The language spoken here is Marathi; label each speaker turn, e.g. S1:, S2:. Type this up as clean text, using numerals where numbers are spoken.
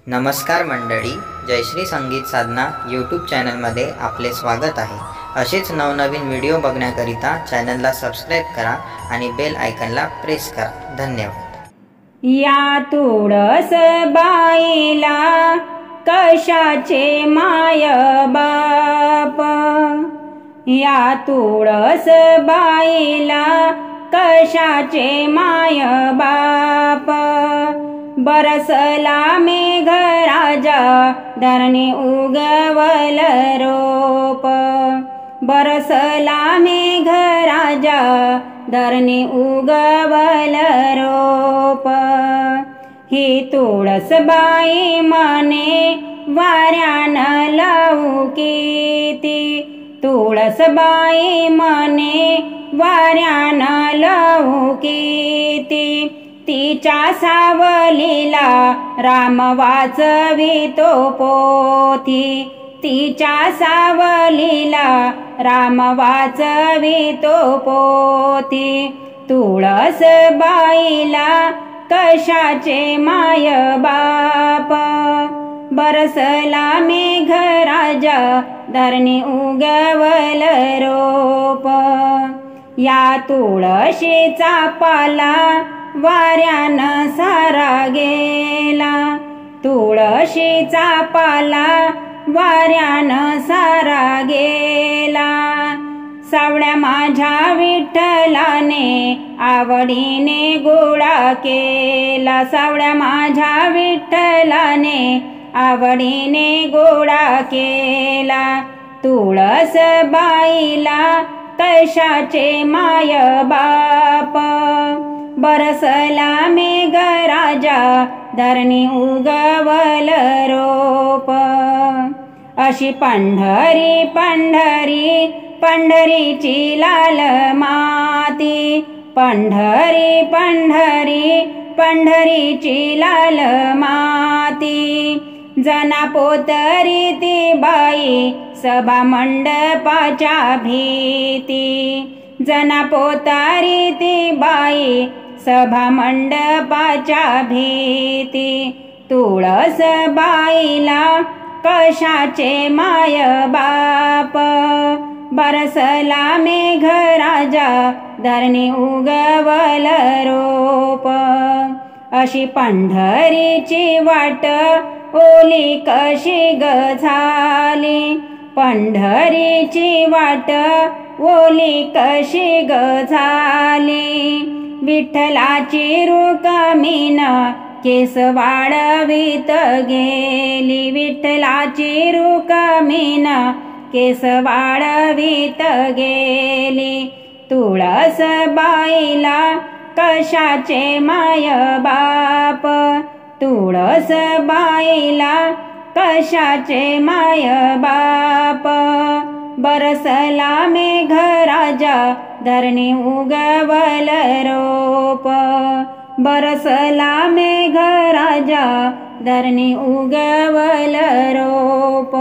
S1: नमस्कार मंडळी, जयश्री संगीत साधना यूट्यूब चॅनलमध्ये आपले स्वागत आहे। असेच नवनवीन व्हिडिओ बघण्याकरिता चॅनलला सबस्क्राइब करा आणि बेल आयकॉनला प्रेस करा। धन्यवाद।
S2: या तुळस बाईला कशाचे माय बाप, या तुळस बाईला कशाचे माय बाप। बरसला मेघ राजा धरणी उगवल रोप, बरसला मेघ राजा धरणी उगवल रोप। ही तुळस बाई मने वाऱ्यानं लावू किती, तुळस बाई मने वाऱ्यानं लावू किती। तिच्या सावलीला राम वाचवितो पोथी, तिच्या सावलीला राम वाचवितो पोथी। तुळस बाईला कशाचे माय बाप, बरसला मेघ राजा धरणी उगवल रोप। या तुळशीचा पाला वाऱ्यानं सारा गेला, तुळशीचा पाला वाऱ्यानं सारा गेला। सावळ्या माझ्या विठ्ठलाने आवडीने गोळा केला, सावळ्या माझ्या विठ्ठलाने आवडीने गोळा केला। तुळस बाईला कशाचे माय बाप, बरसला मेघ राजा धरणी उगवल रोप। अशी पंढरी पंढरी पंढरीची लाल माती, पंढरी पंढरी पंढरीची लाल माती। जना पोतरी ती बाई सभा मंडपाच्या भीती, जना पोतारी ती बाई सभा मंडपाच्या भीती। तुळस बाईला कशाचे माय बाप, बरसला मेघ राजा धरणी उगवल रोप। अशी पंढरीची वाट ओली कशी ग झाली, पंढरीची वाट ओली कशी ग झाली। विठ्ठलाची रुक्मिण केस वाढवीत गेली, विठ्ठलाची रुक्मिण केस वाढवीत गेली। तुळस बाईला कशाचे माय बाप, तुळस बाईला कशाचे माय बाप। बरसला मेघ राजा धरणी उगवल रोप, बरसला मेघ राजा धरणी उगवल रोप।